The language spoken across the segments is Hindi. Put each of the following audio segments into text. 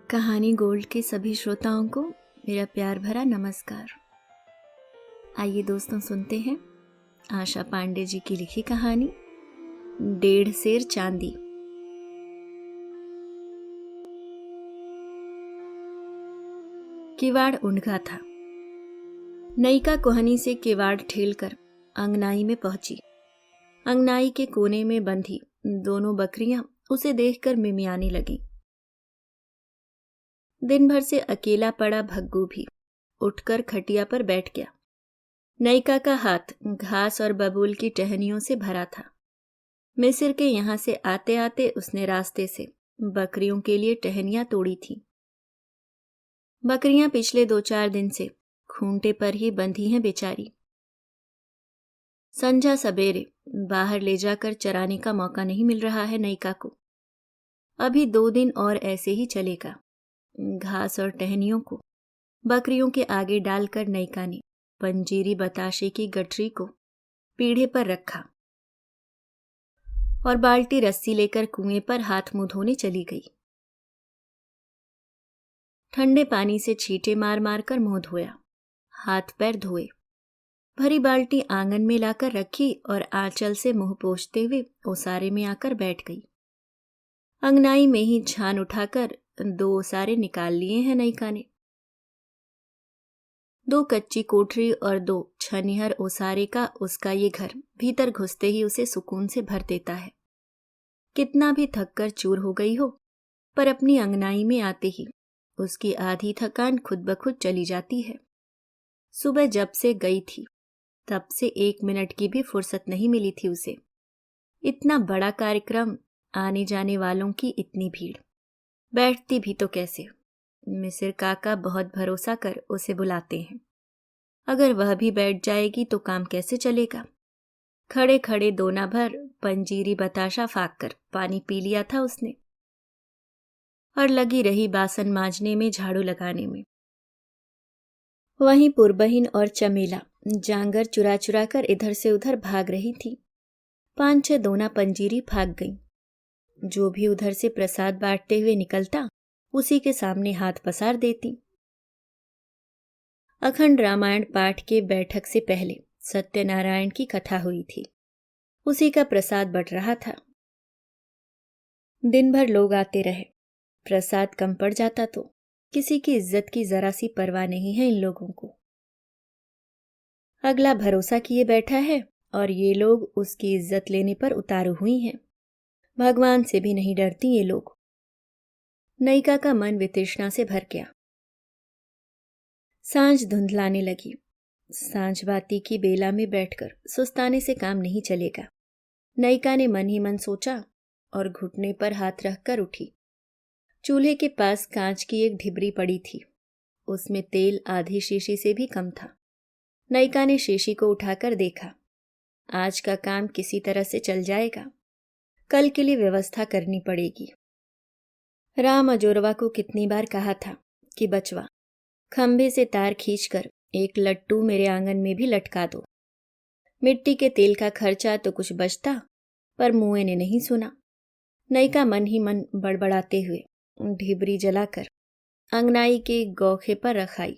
कहानी गोल्ड के सभी श्रोताओं को मेरा प्यार भरा नमस्कार। आइए दोस्तों सुनते हैं आशा पांडे जी की लिखी कहानी डेढ़ सेर चांदी। किवाड़ उंढका था। नयिका कोहनी से किवाड़ ठेलकर अंगनाई में पहुंची। अंगनाई के कोने में बंधी दोनों बकरियां उसे देखकर मिमियाने लगीं। दिन भर से अकेला पड़ा भग्गू भी उठकर खटिया पर बैठ गया। नयिका का हाथ घास और बबूल की टहनियों से भरा था। मिस्र के यहां से आते आते उसने रास्ते से बकरियों के लिए टहनियां तोड़ी थी। बकरियां पिछले 2-4 दिन से खूंटे पर ही बंधी हैं बेचारी। संझा सवेरे बाहर ले जाकर चराने का मौका नहीं मिल रहा है नयिका को। अभी 2 दिन और ऐसे ही चलेगा। घास और टहनियों को बकरियों के आगे डालकर नयिका ने पंजीरी बताशे की गठरी को पीढ़े पर रखा और बाल्टी रस्सी लेकर कुएं पर हाथ मुंह धोने चली गई। ठंडे पानी से छींटे मार मार कर मुंह धोया, हाथ पैर धोए। भरी बाल्टी आंगन में लाकर रखी और आंचल से मुंह पोंछते हुए ओसारे में आकर बैठ गई। अंगनाई में ही छान उठाकर 2 ओसारे निकाल लिए हैं नयिका ने। 2 कच्ची कोठरी और 2 छनिहर ओसारे का उसका ये घर भीतर घुसते ही उसे सुकून से भर देता है। कितना भी थक कर चूर हो गई हो, पर अपनी अंगनाई में आते ही उसकी आधी थकान खुद ब खुद चली जाती है। सुबह जब से गई थी तब से 1 मिनट की भी फुर्सत नहीं मिली थी उसे। इतना बड़ा कार्यक्रम, आने जाने वालों की इतनी भीड़, बैठती भी तो कैसे। मिसिर काका बहुत भरोसा कर उसे बुलाते हैं। अगर वह भी बैठ जाएगी तो काम कैसे चलेगा। खड़े खड़े दोना भर पंजीरी बताशा फाक कर पानी पी लिया था उसने और लगी रही बासन मांजने में, झाड़ू लगाने में। वहीं पुरबहिन और चमेला जांगर चुरा चुरा कर इधर से उधर भाग रही थी। 5-6 दोना पंजीरी भाग गईं। जो भी उधर से प्रसाद बांटते हुए निकलता उसी के सामने हाथ पसार देती। अखंड रामायण पाठ के बैठक से पहले सत्यनारायण की कथा हुई थी। उसी का प्रसाद बट रहा था। दिन भर लोग आते रहे, प्रसाद कम पड़ जाता तो किसी की इज्जत की जरा सी परवाह नहीं है इन लोगों को। अगला भरोसा किए बैठा है और ये लोग उसकी इज्जत लेने पर उतारू हुई हैं। भगवान से भी नहीं डरती ये लोग। नयिका का मन वितृष्णा से भर गया। सांझ धुंधलाने लगी। सांझ बाती की बेला में बैठकर सुस्ताने से काम नहीं चलेगा। नयिका ने मन ही मन सोचा और घुटने पर हाथ रखकर उठी। चूल्हे के पास कांच की एक ढिबरी पड़ी थी। उसमें तेल आधी शीशी से भी कम था। नयिका ने शीशी को उठाकर देखा। आज का काम किसी तरह से चल जाएगा, कल के लिए व्यवस्था करनी पड़ेगी। राम अजोरवा को कितनी बार कहा था कि बचवा, खंभे से तार खींचकर एक लट्टू मेरे आंगन में भी लटका दो। मिट्टी के तेल का खर्चा तो कुछ बचता, पर मुए ने नहीं सुना। नयिका मन ही मन बड़बड़ाते हुए ढिबरी जलाकर अंगनाई के गौखे पर रखाई।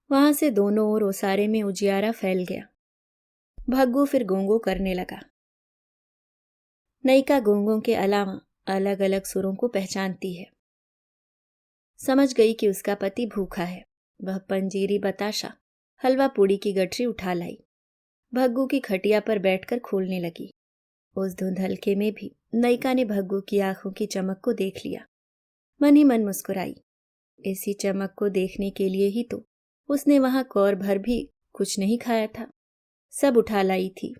वहां से दोनों ओर ओसारे में उजियारा फैल गया। भग्गू फिर गोंगो करने लगा। नयिका गोंगों के अलावा अलग अलग सुरों को पहचानती है। समझ गई कि उसका पति भूखा है। वह पंजीरी बताशा हलवा पूड़ी की गठरी उठा लाई। भग्गू की खटिया पर बैठकर खोलने लगी। उस धुंधलके में भी नयिका ने भग्गू की आंखों की चमक को देख लिया। मन ही मन मुस्कुराई। इसी चमक को देखने के लिए ही तो उसने वहां कौर भर भी कुछ नहीं खाया था, सब उठा लाई थी।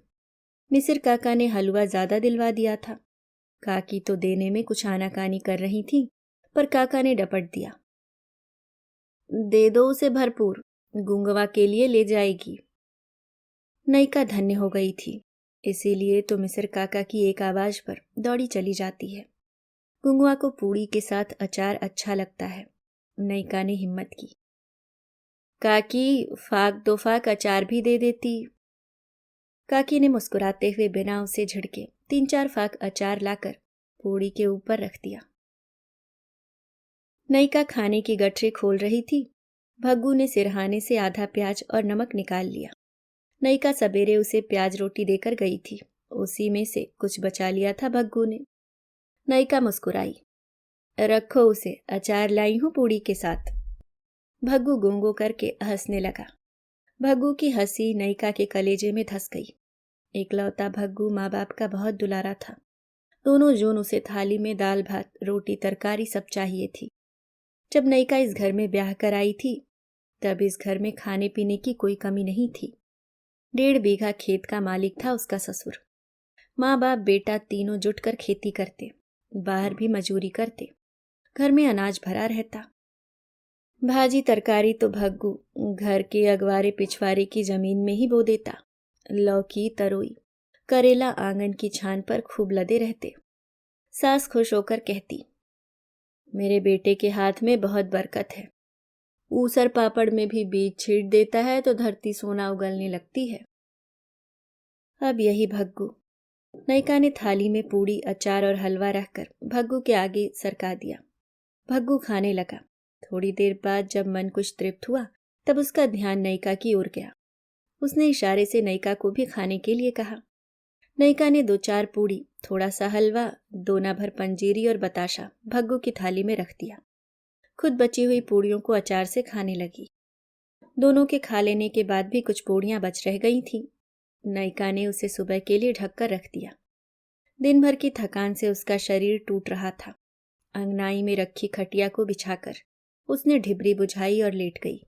मिसिर काका ने हलवा ज्यादा दिलवा दिया था। काकी तो देने में कुछ आनाकानी कर रही थी, पर काका ने डपट दिया। दे दो उसे भरपूर, गुंगवा के लिए ले जाएगी। नयिका धन्य हो गई थी, इसीलिए तो मिसिर काका की एक आवाज पर दौड़ी चली जाती है। गुंगवा को पूड़ी के साथ अचार अच्छा लगता है। नयिका ने हिम्मत की। काकी, फाक 2 फाक अचार भी दे देती। काकी ने मुस्कुराते हुए बिना उसे झिड़के 3-4 फाक अचार लाकर पूड़ी के ऊपर रख दिया। नयिका खाने की गठरी खोल रही थी। भग्गू ने सिरहाने से आधा प्याज और नमक निकाल लिया। नयिका सवेरे उसे प्याज रोटी देकर गई थी, उसी में से कुछ बचा लिया था भग्गू ने। नयिका मुस्कुराई। रखो उसे, अचार लाई हूं पूड़ी के साथ। भग्गू गोंगो करके हंसने लगा। भग्गू की हंसी नयिका के कलेजे में धस गई। इकलौता भग्गू माँ बाप का बहुत दुलारा था। दोनों जून उसे थाली में दाल भात रोटी तरकारी सब चाहिए थी। जब नयिका इस घर में ब्याह कर आई थी तब इस घर में खाने पीने की कोई कमी नहीं थी। 1.5 बीघा खेत का मालिक था उसका ससुर। माँ बाप बेटा तीनों जुटकर खेती करते, बाहर भी मजूरी करते। घर में अनाज भरा रहता। भाजी तरकारी तो भग्गू घर के अगवारे पिछवारे की जमीन में ही बो देता। लौकी तरोई करेला आंगन की छान पर खूब लदे रहते। सास खुश होकर कहती, मेरे बेटे के हाथ में बहुत बरकत है। ऊसर पापड़ में भी बीज छींट देता है तो धरती सोना उगलने लगती है। अब यही भग्गू। नयिका ने थाली में पूड़ी अचार और हलवा रखकर भग्गू के आगे सरका दिया। भग्गू खाने लगा। थोड़ी देर बाद जब मन कुछ तृप्त हुआ तब उसका ध्यान नयिका की ओर गया। उसने इशारे से नयिका को भी खाने के लिए कहा। नयिका ने 2-4 पूड़ी, थोड़ा सा हलवा, दोना भर पंजीरी और बताशा भग्गू की थाली में रख दिया। खुद बची हुई पूड़ियों को अचार से खाने लगी। दोनों के खा लेने के बाद भी कुछ पूड़ियां बच रह गई थीं। नयिका ने उसे सुबह के लिए ढककर रख दिया। दिन भर की थकान से उसका शरीर टूट रहा था। अंगनाई में रखी खटिया को बिछाकर उसने ढिबरी बुझाई और लेट गई।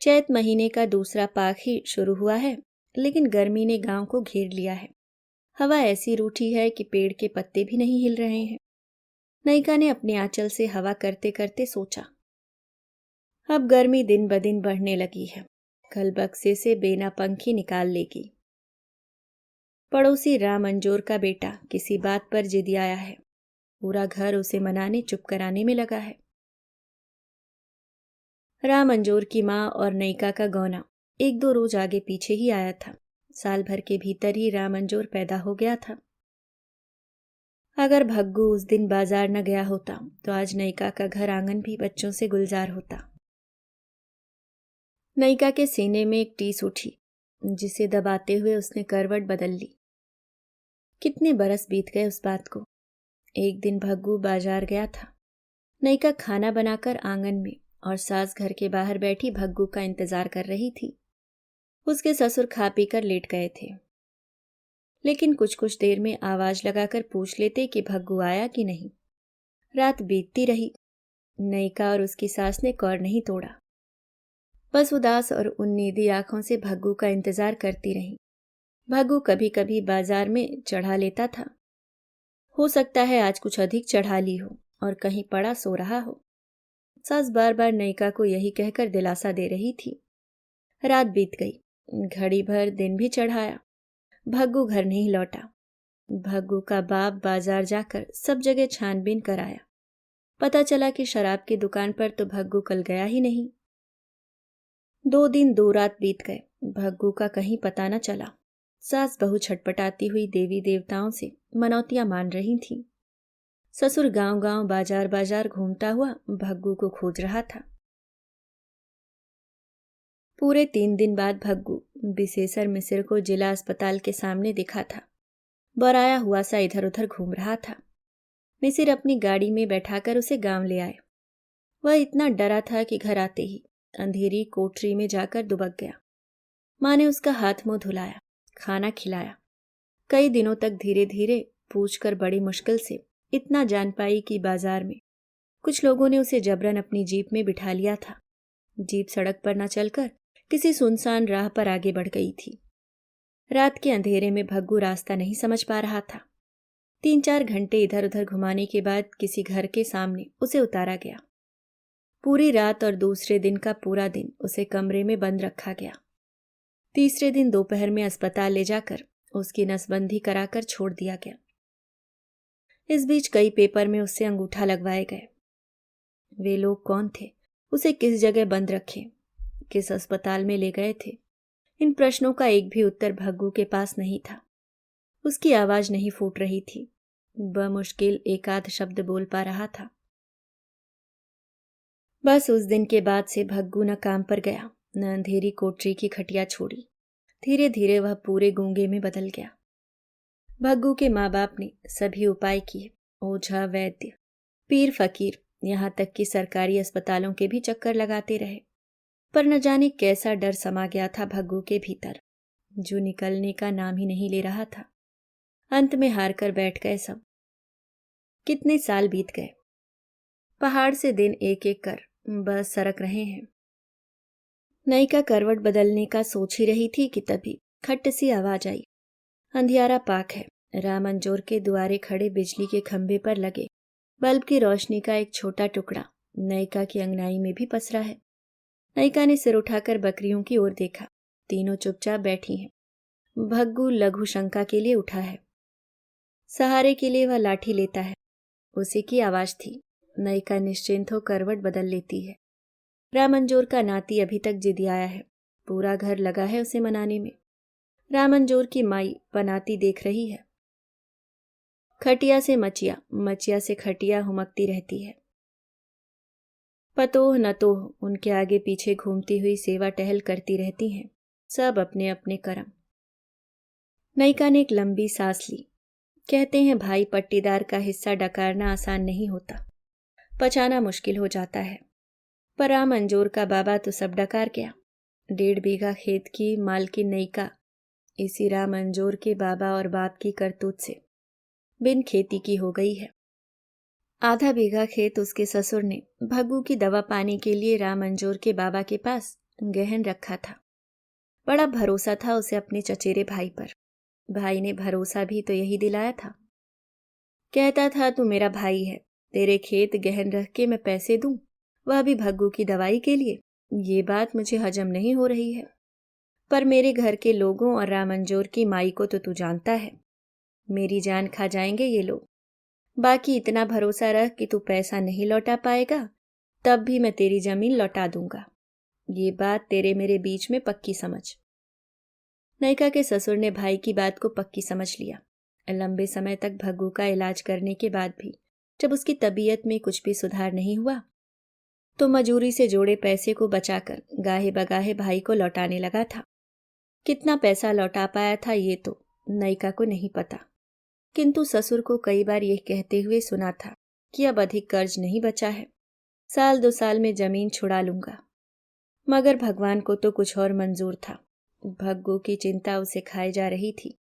चैत महीने का दूसरा पाक ही शुरू हुआ है, लेकिन गर्मी ने गांव को घेर लिया है। हवा ऐसी रूठी है कि पेड़ के पत्ते भी नहीं हिल रहे हैं। नयिका ने अपने आंचल से हवा करते करते सोचा, अब गर्मी दिन ब दिन बढ़ने लगी है। कल बक्से से बेना पंखी निकाल लेगी। पड़ोसी राम अंजोर का बेटा किसी बात पर जिदियाया है। पूरा घर उसे मनाने चुप कराने में लगा है। राम अंजोर की माँ और नयिका का गौना 1-2 रोज आगे पीछे ही आया था। साल भर के भीतर ही राम अंजोर पैदा हो गया था। अगर भग्गू उस दिन बाजार न गया होता तो आज नयिका का घर आंगन भी बच्चों से गुलजार होता। नयिका के सीने में एक टीस उठी, जिसे दबाते हुए उसने करवट बदल ली। कितने बरस बीत गए उस बात को। एक दिन भग्गू बाजार गया था। नयिका खाना बनाकर आंगन में और सास घर के बाहर बैठी भग्गू का इंतजार कर रही थी। उसके ससुर खा पी कर लेट गए थे, लेकिन कुछ कुछ देर में आवाज लगाकर पूछ लेते कि भग्गू आया कि नहीं। रात बीतती रही। नयिका और उसकी सास ने कौर नहीं तोड़ा। बस उदास और उन्नीदी आंखों से भग्गू का इंतजार करती रही। भग्गू कभी कभी बाजार में चढ़ा लेता था। हो सकता है आज कुछ अधिक चढ़ा ली हो और कहीं पड़ा सो रहा हो। सास बार बार नयिका को यही कहकर दिलासा दे रही थी। रात बीत गई। घड़ी भर दिन भी चढ़ाया। भग्गू घर नहीं लौटा। भग्गू का बाप बाजार जाकर सब जगह छानबीन कराया। पता चला कि शराब की दुकान पर तो भग्गू कल गया ही नहीं। 2 दिन 2 रात बीत गए। भग्गू का कहीं पता न चला। सास बहू छटपटाती हुई देवी देवताओं से मनौतियां मान रही थीं। ससुर गांव गांव बाजार बाजार घूमता हुआ भग्गू को खोज रहा था। पूरे 3 दिन बाद भग्गू विशेषर मिसिर को जिला अस्पताल के सामने दिखा था। बराया हुआ सा इधर उधर घूम रहा था। मिसिर अपनी गाड़ी में बैठाकर उसे गांव ले आए। वह इतना डरा था कि घर आते ही अंधेरी कोठरी में जाकर दुबक गया। माँ ने उसका हाथ मुंह धुलाया, खाना खिलाया। कई दिनों तक धीरे धीरे पूछकर बड़ी मुश्किल से इतना जान पाई कि बाजार में कुछ लोगों ने उसे जबरन अपनी जीप में बिठा लिया था। जीप सड़क पर न चलकर किसी सुनसान राह पर आगे बढ़ गई थी। रात के अंधेरे में भग्गू रास्ता नहीं समझ पा रहा था। 3-4 घंटे इधर उधर घुमाने के बाद किसी घर के सामने उसे उतारा गया। पूरी रात और दूसरे दिन का पूरा दिन उसे कमरे में बंद रखा गया। तीसरे दिन दोपहर में अस्पताल ले जाकर उसकी नसबंदी कराकर छोड़ दिया गया। इस बीच कई पेपर में उससे अंगूठा लगवाए गए। वे लोग कौन थे, उसे किस जगह बंद रखे, किस अस्पताल में ले गए थे, इन प्रश्नों का एक भी उत्तर भग्गू के पास नहीं था। उसकी आवाज नहीं फूट रही थी। बमुश्किल एक आध शब्द बोल पा रहा था। बस उस दिन के बाद से भग्गू न काम पर गया, न अंधेरी कोठरी की खटिया छोड़ी। धीरे धीरे वह पूरे गूंगे में बदल गया। भग्गू के माँ बाप ने सभी उपाय किए, ओझा, वैद्य, पीर फकीर, यहाँ तक कि सरकारी अस्पतालों के भी चक्कर लगाते रहे, पर न जाने कैसा डर समा गया था भग्गू के भीतर, जो निकलने का नाम ही नहीं ले रहा था। अंत में हार कर बैठ गए सब। कितने साल बीत गए। पहाड़ से दिन एक एक कर बस सरक रहे हैं। नयिका करवट बदलने का सोच ही रही थी कि तभी खट्ट सी आवाज आई। अंधियारा पाक है। रामंजोर के दुआरे खड़े बिजली के खंभे पर लगे बल्ब की रोशनी का एक छोटा टुकड़ा नयिका की अंगनाई में भी पसरा है। नयिका ने सिर उठाकर बकरियों की ओर देखा। तीनों चुपचाप बैठी हैं। भग्गू लघु शंका के लिए उठा है। सहारे के लिए वह लाठी लेता है। उसी की आवाज थी। नयिका निश्चिंत हो करवट बदल लेती है। रामंजोर का नाती अभी तक जिदियाया है। पूरा घर लगा है उसे मनाने में। रामंजोर की माई पनाती देख रही है। खटिया से मचिया, मचिया से खटिया हुमकती रहती है। पतोह नतोह उनके आगे पीछे घूमती हुई सेवा टहल करती रहती हैं, सब अपने अपने कर्म। नयिका ने एक लंबी सांस ली। कहते हैं भाई पट्टीदार का हिस्सा डकारना आसान नहीं होता, पचाना मुश्किल हो जाता है। पर रामंजोर का बाबा तो सब डकार गया। 1.5 बीघा खेत की मालकिन नयिका इसी रामंजोर के बाबा और बाप की करतूत से बिन खेती की हो गई है। आधा बीघा खेत उसके ससुर ने भग्गू की दवा पाने के लिए रामंजोर के बाबा के पास गहन रखा था। बड़ा भरोसा था उसे अपने चचेरे भाई पर। भाई ने भरोसा भी तो यही दिलाया था। कहता था तू मेरा भाई है, तेरे खेत गहन रख के मैं पैसे दूं, वह भी भग्गू की दवाई के लिए। ये बात मुझे हजम नहीं हो रही है। पर मेरे घर के लोगों और रामंजोर की माई को तो तू जानता है, मेरी जान खा जाएंगे ये लोग। बाकी इतना भरोसा रख कि तू पैसा नहीं लौटा पाएगा, तब भी मैं तेरी जमीन लौटा दूंगा। ये बात तेरे मेरे बीच में पक्की समझ। नयिका के ससुर ने भाई की बात को पक्की समझ लिया। लंबे समय तक भग्गू का इलाज करने के बाद भी जब उसकी तबीयत में कुछ भी सुधार नहीं हुआ, तो मजूरी से जोड़े पैसे को बचाकर गाहे बगाहे भाई को लौटाने लगा था। कितना पैसा लौटा पाया था ये तो नयिका को नहीं पता, किंतु ससुर को कई बार यह कहते हुए सुना था कि अब अधिक कर्ज नहीं बचा है, 1-2 साल में जमीन छुड़ा लूंगा। मगर भगवान को तो कुछ और मंजूर था। भग्गू की चिंता उसे खाए जा रही थी।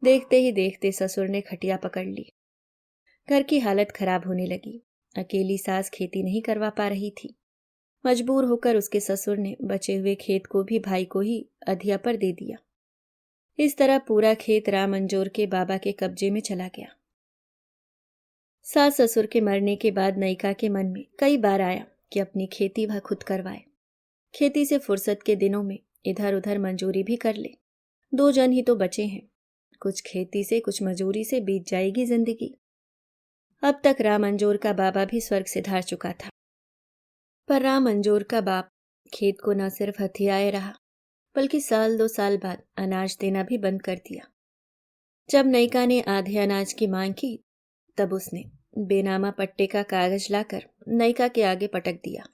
देखते ही देखते ससुर ने खटिया पकड़ ली। घर की हालत खराब होने लगी। अकेली सास खेती नहीं करवा पा रही थी। मजबूर होकर उसके ससुर ने बचे हुए खेत को भी भाई को ही अधिया पर दे दिया। इस तरह पूरा खेत रामंजोर के बाबा के कब्जे में चला गया। सास ससुर के मरने के बाद नयिका के मन में कई बार आया कि अपनी खेती वह खुद करवाए। खेती से फुर्सत के दिनों में इधर उधर मंजूरी भी कर ले। 2 जन ही तो बचे हैं। कुछ खेती से कुछ मजूरी से बीत जाएगी जिंदगी। अब तक रामंजोर का बाबा भी स्वर्ग से धार चुका था, पर रामंजोर का बाप खेत को न सिर्फ हथियाए रहा, बल्कि 1-2 साल बाद अनाज देना भी बंद कर दिया। जब नयिका ने आधे अनाज की मांग की, तब उसने बेनामा पट्टे का कागज लाकर नयिका के आगे पटक दिया।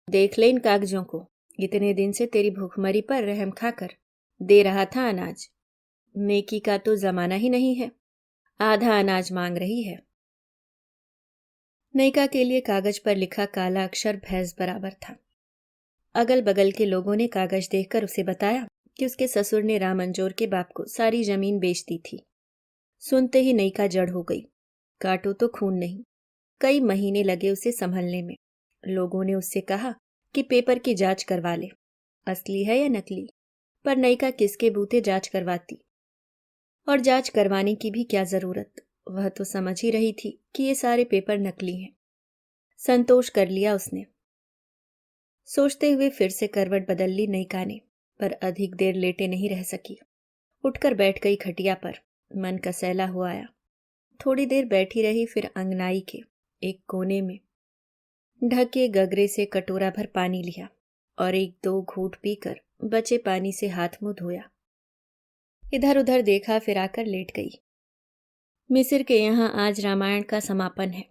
देख ले इन कागजों को, इतने दिन से तेरी भूखमरी पर रहम खाकर दे रहा था अनाज। नेकी का तो जमाना ही नहीं है, आधा अनाज मांग रही है। नयिका के लिए कागज पर लिखा काला अक्षर भैंस बराबर था। अगल बगल के लोगों ने कागज देखकर उसे बताया कि उसके ससुर ने रामंजोर के बाप को सारी जमीन बेच दी थी। सुनते ही नयिका जड़ हो गई। काटो तो खून नहीं। कई महीने लगे उसे संभलने में। लोगों ने उससे कहा कि पेपर की जांच करवा ले, असली है या नकली। पर नयिका किसके बूते जांच करवाती, और जांच करवाने की भी क्या जरूरत। वह तो समझ ही रही थी कि ये सारे पेपर नकली हैं। संतोष कर लिया उसने। सोचते हुए फिर से करवट बदल ली नयिका ने, पर अधिक देर लेटे नहीं रह सकी। उठकर बैठ गई खटिया पर। मन कसैला हो आया। थोड़ी देर बैठी रही, फिर अंगनाई के एक कोने में ढके गगरे से कटोरा भर पानी लिया और 1-2 घूंट पीकर बचे पानी से हाथ मुंह धोया। इधर उधर देखा, फिर आकर लेट गई। मिसिर के यहाँ आज रामायण का समापन है।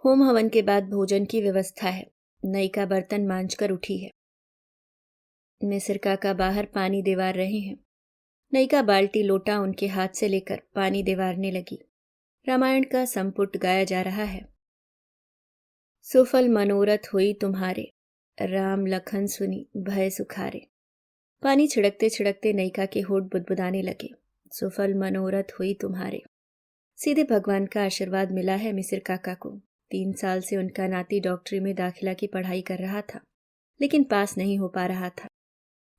होम हवन के बाद भोजन की व्यवस्था है। नयिका बर्तन मांजकर उठी है। मिसिर काका बाहर पानी दीवार रहे हैं। नयिका बाल्टी लोटा उनके हाथ से लेकर पानी दीवारने लगी। रामायण का संपुट गाया जा रहा है। सुफल मनोरथ हुई तुम्हारे, राम लखन सुनी भय सुखारे। पानी छिड़कते छिड़कते नयिका के होठ बुदबुदाने लगे। सुफल मनोरथ हुई तुम्हारे। सीधे भगवान का आशीर्वाद मिला है मिसिर काका को। 3 साल से उनका नाती डॉक्टरी में दाखिला की पढ़ाई कर रहा था, लेकिन पास नहीं हो पा रहा था।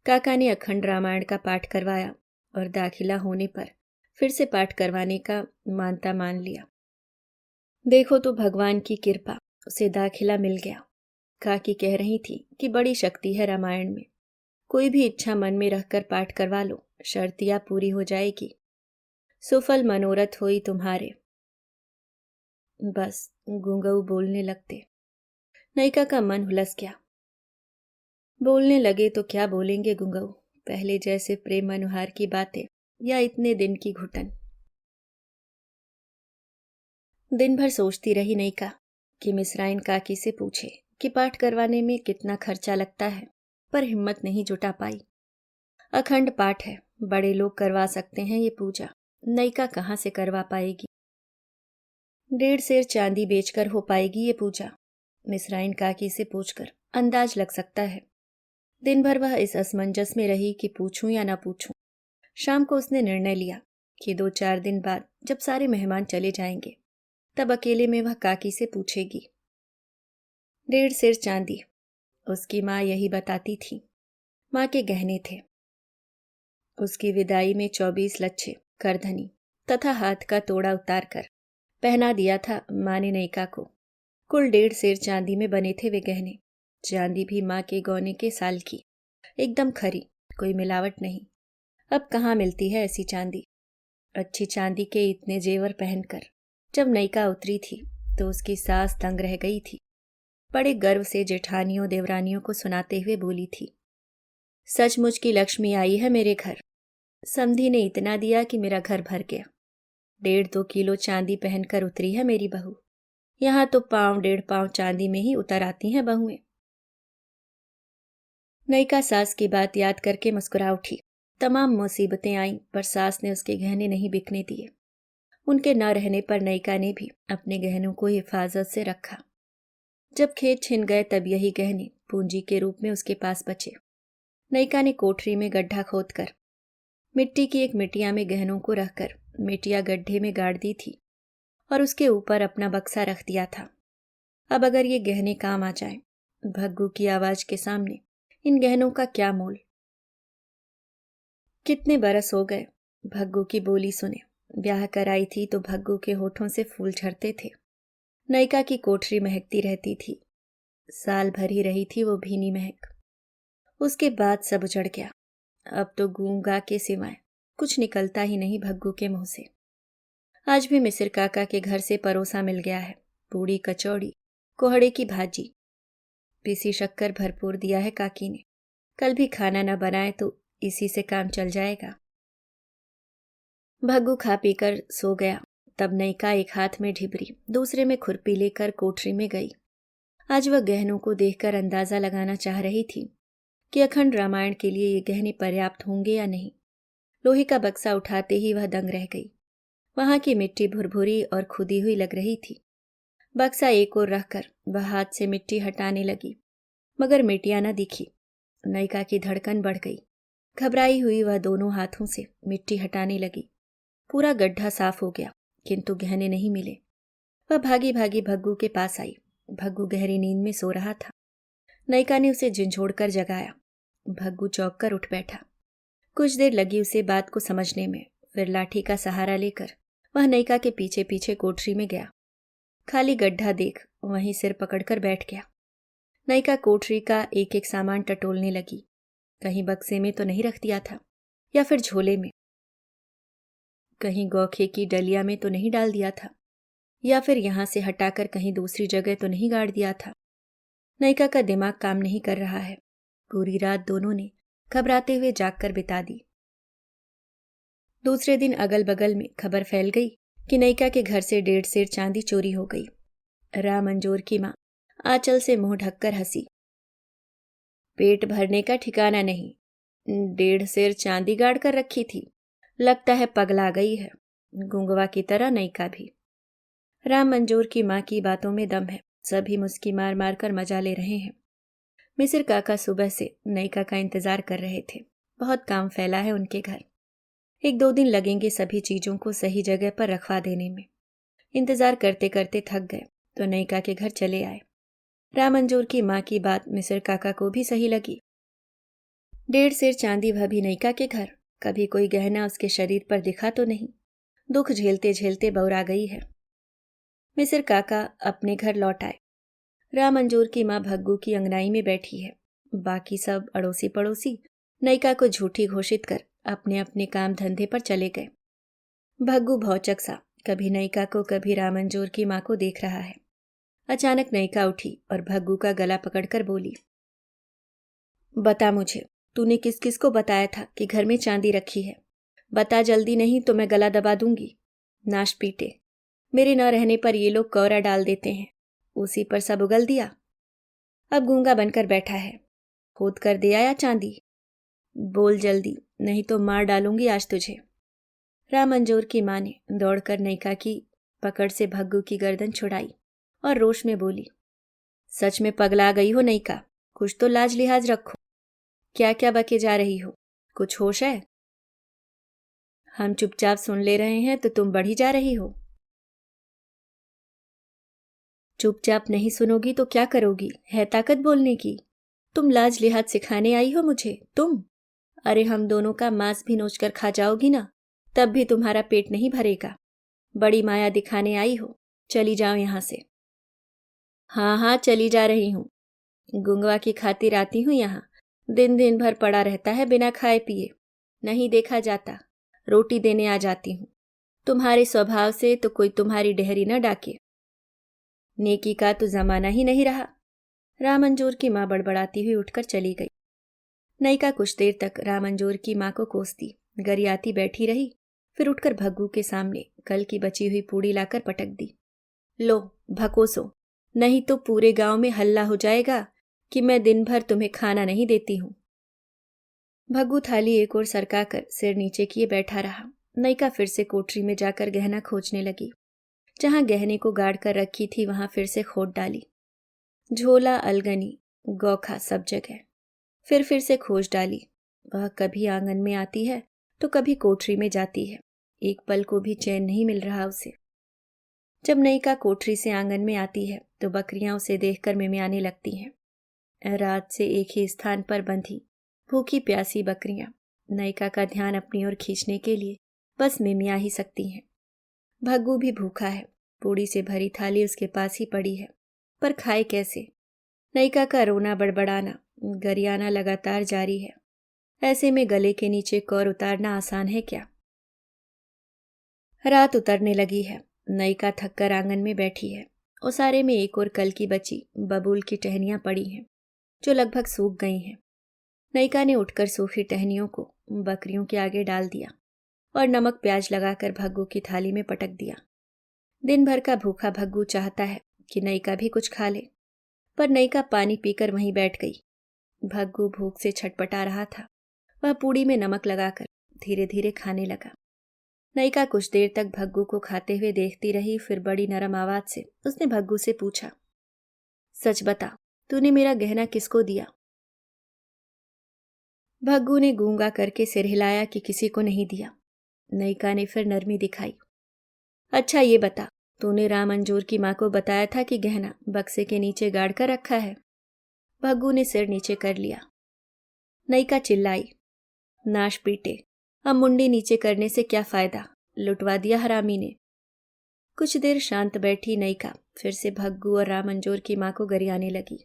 काका ने अखंड रामायण का पाठ करवाया और दाखिला होने पर फिर से पाठ करवाने का मानता मान लिया। देखो तो भगवान की कृपा, उसे दाखिला मिल गया। काकी कह रही थी कि बड़ी शक्ति है रामायण में। कोई भी इच्छा मन में रखकर पाठ करवा लो, शर्तिया पूरी हो जाएगी। सुफल मनोरथ होई तुम्हारे। बस गूंगऊ बोलने लगते। नयिका का मन हुलस गया। बोलने लगे तो क्या बोलेंगे गूंगऊ, पहले जैसे प्रेम अनुहार की बातें या इतने दिन की घुटन। दिन भर सोचती रही नयिका कि मिसराइन काकी से पूछे कि पाठ करवाने में कितना खर्चा लगता है, पर हिम्मत नहीं जुटा पाई। अखंड पाठ है, बड़े लोग करवा सकते हैं ये पूजा, नयिका कहाँ से करवा पाएगी। 1.5 सेर चांदी बेचकर हो पाएगी ये पूजा, मिसराइन काकी से पूछकर अंदाज लग सकता है। दिन भर वह इस असमंजस में रही कि पूछूं या ना पूछूं। शाम को उसने निर्णय लिया कि 2-4 दिन बाद जब सारे मेहमान चले जाएंगे तब अकेले में वह काकी से पूछेगी। 1.5 सेर चांदी, उसकी माँ यही बताती थी। माँ के गहने थे। उसकी विदाई में 24 लच्छे करधनी तथा हाथ का तोड़ा उतार कर पहना दिया था माँ ने नयिका को। कुल 1.5 सेर चांदी में बने थे वे गहने। चांदी भी माँ के गौने के साल की, एकदम खरी, कोई मिलावट नहीं। अब कहाँ मिलती है ऐसी चांदी। अच्छी चांदी के इतने जेवर पहनकर जब नयिका उतरी थी तो उसकी सास दंग रह गई थी। बड़े गर्व से जेठानियों देवरानियों को सुनाते हुए बोली थी, सचमुच की लक्ष्मी आई है मेरे घर। समधी ने इतना दिया कि मेरा घर भर गया। 1.5-2 किलो चांदी पहनकर उतरी है मेरी बहू। यहाँ तो 1.5 पाँव चांदी में ही उतर आती हैं बहुएं। नयिका सास की बात याद करके मुस्कुरा उठी। तमाम मुसीबतें आईं पर सास ने उसके गहने नहीं बिकने दिए। उनके न रहने पर नयिका ने भी अपने गहनों को हिफाजत से रखा। जब खेत छिन गए तब यही गहने पूंजी के रूप में उसके पास बचे। नयिका ने कोठरी में गड्ढा खोदकर मिट्टी की एक मिटिया में गहनों को रखकर मिटिया गड्ढे में गाड़ दी थी और उसके ऊपर अपना बक्सा रख दिया था। अब अगर ये गहने काम आ जाएं, भग्गू की आवाज के सामने इन गहनों का क्या मोल। कितने बरस हो गए भग्गू की बोली सुने। ब्याह कराई थी तो भग्गू के होठों से फूल झरते थे। नयिका की कोठरी महकती रहती थी। साल भर ही रही थी वो भीनी महक। उसके बाद सब उजड़ गया। अब तो गूंगा के सिवाय कुछ निकलता ही नहीं भग्गू के मुंह से। आज भी मिसिर काका के घर से परोसा मिल गया है। पूड़ी कचौड़ी, कोहड़े की भाजी, पिसी शक्कर भरपूर दिया है काकी ने। कल भी खाना न बनाए तो इसी से काम चल जाएगा। भग्गू खा पीकर सो गया। तब नयिका एक हाथ में ढिबरी, दूसरे में खुरपी लेकर कोठरी में गई। आज वह गहनों को देखकर अंदाजा लगाना चाह रही थी कि अखंड रामायण के लिए ये गहने पर्याप्त होंगे या नहीं। लोहे का बक्सा उठाते ही वह दंग रह गई। वहां की मिट्टी भुरभुरी और खुदी हुई लग रही थी। बक्सा एक ओर रखकर वह हाथ से मिट्टी हटाने लगी, मगर मिट्टियां न दिखी। नयिका की धड़कन बढ़ गई। घबराई हुई वह दोनों हाथों से मिट्टी हटाने लगी। पूरा गड्ढा साफ हो गया, किंतु गहने नहीं मिले। वह भागी भागी भग्गू के पास आई। भग्गू गहरी नींद में सो रहा था। नयिका ने उसे झिंझोड़कर जगाया। भग्गू चौंक कर उठ बैठा। कुछ देर लगी उसे बात को समझने में। फिर लाठी का सहारा लेकर वह नयिका के पीछे पीछे कोठरी में गया। खाली गड्ढा देख वहीं सिर पकड़कर बैठ गया। नयिका कोठरी का एक एक सामान टटोलने लगी। कहीं बक्से में तो नहीं रख दिया था, या फिर झोले में। कहीं गौखे की डलिया में तो नहीं डाल दिया था, या फिर यहां से हटाकर कहीं दूसरी जगह तो नहीं गाड़ दिया था। नयिका का दिमाग काम नहीं कर रहा है। पूरी रात दोनों ने घबराते हुए जागकर बिता दी। दूसरे दिन अगल बगल में खबर फैल गई कि नयिका के घर से 1.5 सेर चांदी चोरी हो गई। रामंजोर की माँ आंचल से मुंह ढककर हंसी। पेट भरने का ठिकाना नहीं, 1.5 सेर चांदी गाड़ कर रखी थी, लगता है पगला गई है, गुंगवा की तरह नैका भी। रामंजोर की माँ की बातों में दम है, सभी मुस्की मार मार कर मजा ले रहे हैं। मिसिर काका सुबह से नैका का इंतजार कर रहे थे, बहुत काम फैला है उनके घर। 1-2 दिन लगेंगे सभी चीजों को सही जगह पर रखवा देने में। इंतजार करते करते थक गए तो नैका के घर चले आए। रामंजोर की माँ की बात मिसिर काका को भी सही लगी। 1.5 सेर चांदी भाभी नैका के घर, कभी कोई गहना उसके शरीर पर दिखा तो नहीं। दुख झेलते झेलते बौरा गई है। मिसिर काका अपने घर लौट आए। रामंजोर की माँ भग्गू की अंगनाई में बैठी है। बाकी सब अड़ोसी पड़ोसी नैका को झूठी घोषित कर अपने अपने काम धंधे पर चले गए। भग्गू भौचक सा कभी नैका को कभी रामंजोर की माँ को देख रहा है। अचानक नैका उठी और भग्गू का गला पकड़कर बोली, बता मुझे, तूने किस किस को बताया था कि घर में चांदी रखी है? बता जल्दी, नहीं तो मैं गला दबा दूंगी। नाश पीटे, मेरे न रहने पर ये लोग कौरा डाल देते हैं, उसी पर सब उगल दिया। अब गूंगा बनकर बैठा है, खोद कर दे आया चांदी। बोल जल्दी, नहीं तो मार डालूंगी आज तुझे। रामंजोर की माँ ने दौड़कर नैका की पकड़ से भग्गू की गर्दन छुड़ाई और रोष में बोली, सच में पगला गई हो नैका, कुछ तो लाज लिहाज रखो। क्या क्या बके जा रही हो, कुछ होश है? हम चुपचाप सुन ले रहे हैं तो तुम बढ़ी जा रही हो। चुपचाप नहीं सुनोगी तो क्या करोगी? है ताकत बोलने की? तुम लाज लिहाज सिखाने आई हो मुझे? तुम? अरे हम दोनों का मांस भी नोच कर खा जाओगी ना, तब भी तुम्हारा पेट नहीं भरेगा। बड़ी माया दिखाने आई हो, चली जाओ यहां से। हाँ हाँ, चली जा रही हूं। गुंगवा की खातिर आती हूं यहां, दिन दिन भर पड़ा रहता है बिना खाए पिए, नहीं देखा जाता, रोटी देने आ जाती हूं। तुम्हारे स्वभाव से तो कोई तुम्हारी डेहरी न डाके। नेकी का तो जमाना ही नहीं रहा। रामंजोर की माँ बड़बड़ाती हुई उठकर चली गई। नैका कुछ देर तक रामंजोर की माँ को कोसती गरियाती बैठी रही, फिर उठकर भग्गू के सामने कल की बची हुई पूड़ी लाकर पटक दी। लो भकोसो, नहीं तो पूरे गांव में हल्ला हो जाएगा कि मैं दिन भर तुम्हें खाना नहीं देती हूं। भग्गू थाली एक ओर सरकाकर सिर नीचे किए बैठा रहा। नैका फिर से कोठरी में जाकर गहना खोजने लगी। जहां गहने को गाड़ कर रखी थी वहां फिर से खोद डाली, झोला, अलगनी, गौखा सब जगह। फिर से खोज डाली। वह कभी आंगन में आती है तो कभी कोठरी में जाती है, एक पल को भी चैन नहीं मिल रहा उसे। जब नैका कोठरी से आंगन में आती है तो बकरियां उसे देखकर मिमियाने लगती हैं। रात से एक ही स्थान पर बंधी भूखी प्यासी बकरियां नैका का ध्यान अपनी ओर खींचने के लिए बस मिमिया ही सकती हैं। भग्गू भी भूखा है, पूड़ी से भरी थाली उसके पास ही पड़ी है, पर खाए कैसे? नैका का रोना बड़बड़ाना गरियाना लगातार जारी है। ऐसे में गले के नीचे कौर उतारना आसान है क्या? रात उतरने लगी है। नैका थककर आंगन में बैठी है। ओसारे में एक और कल की बची बबूल की टहनियां पड़ी हैं, जो लगभग सूख गई हैं। नैका ने उठकर सूखी टहनियों को बकरियों के आगे डाल दिया और नमक प्याज लगाकर भग्गू की थाली में पटक दिया। दिन भर का भूखा भग्गू चाहता है कि नैका भी कुछ खा ले, पर नैका पानी पीकर वहीं बैठ गई। भग्गू भूख से छटपटा रहा था। वह पूड़ी में नमक लगाकर धीरे धीरे खाने लगा। नैका कुछ देर तक भग्गू को खाते हुए देखती रही, फिर बड़ी नरम आवाज से उसने भग्गू से पूछा, सच बता, तूने मेरा गहना किसको दिया? भग्गू ने गूंगा करके सिर हिलाया कि किसी को नहीं दिया। नैका ने फिर नरमी दिखाई। अच्छा ये बता, तूने रामंजोर की माँ को बताया था कि गहना बक्से के नीचे गाड़ कर रखा है? भग्गू ने सिर नीचे कर लिया। नैका चिल्लाई, नाश पीटे, अब मुंडी नीचे करने से क्या फायदा, लुटवा दिया हरामी ने। कुछ देर शांत बैठी नैका फिर से भग्गू और रामंजोर की माँ को गरियाने लगी।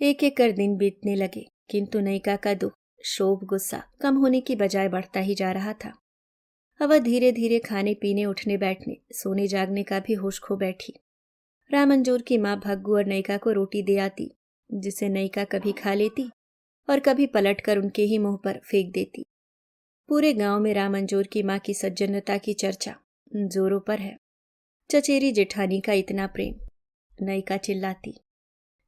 एक एक कर दिन बीतने लगे, किंतु नैका का दुख, शोभ, गुस्सा कम होने की बजाय बढ़ता ही जा रहा था। अब वह धीरे धीरे खाने पीने, उठने बैठने, सोने जागने का भी होश खो बैठी। रामंजोर की माँ भग्गू और नैका को रोटी दे आती, जिसे नैका कभी खा लेती और कभी पलटकर उनके ही मुंह पर फेंक देती। पूरे गांव में रामंजोर की माँ की सज्जनता की चर्चा जोरों पर है। चचेरी जेठानी का इतना प्रेम। नयिका चिल्लाती।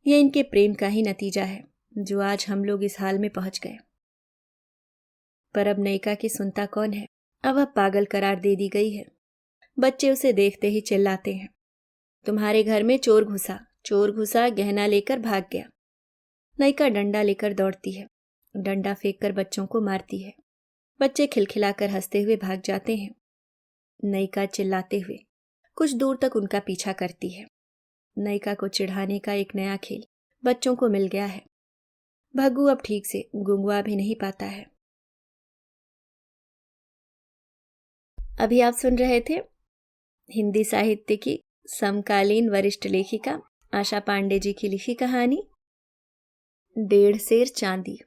ये इनके प्रेम का ही नतीजा है जो आज हम लोग इस हाल में पहुंच गए। पर अब नयिका की सुनता कौन है। अब वह पागल करार दे दी गई है। बच्चे उसे देखते ही चिल्लाते हैं, तुम्हारे घर में चोर घुसा, चोर घुसा, गहना लेकर भाग गया। नयिका डंडा लेकर दौड़ती है, डंडा फेंककर बच्चों को मारती है। बच्चे खिलखिलाकर हंसते हुए भाग जाते हैं। नयिका चिल्लाते हुए कुछ दूर तक उनका पीछा करती है। नयिका को चिढ़ाने का एक नया खेल बच्चों को मिल गया है। भग्गू अब ठीक से गुंगवा भी नहीं पाता है। अभी आप सुन रहे थे हिंदी साहित्य की समकालीन वरिष्ठ लेखिका आशा पांडे जी की लिखी कहानी डेढ़ सेर चांदी।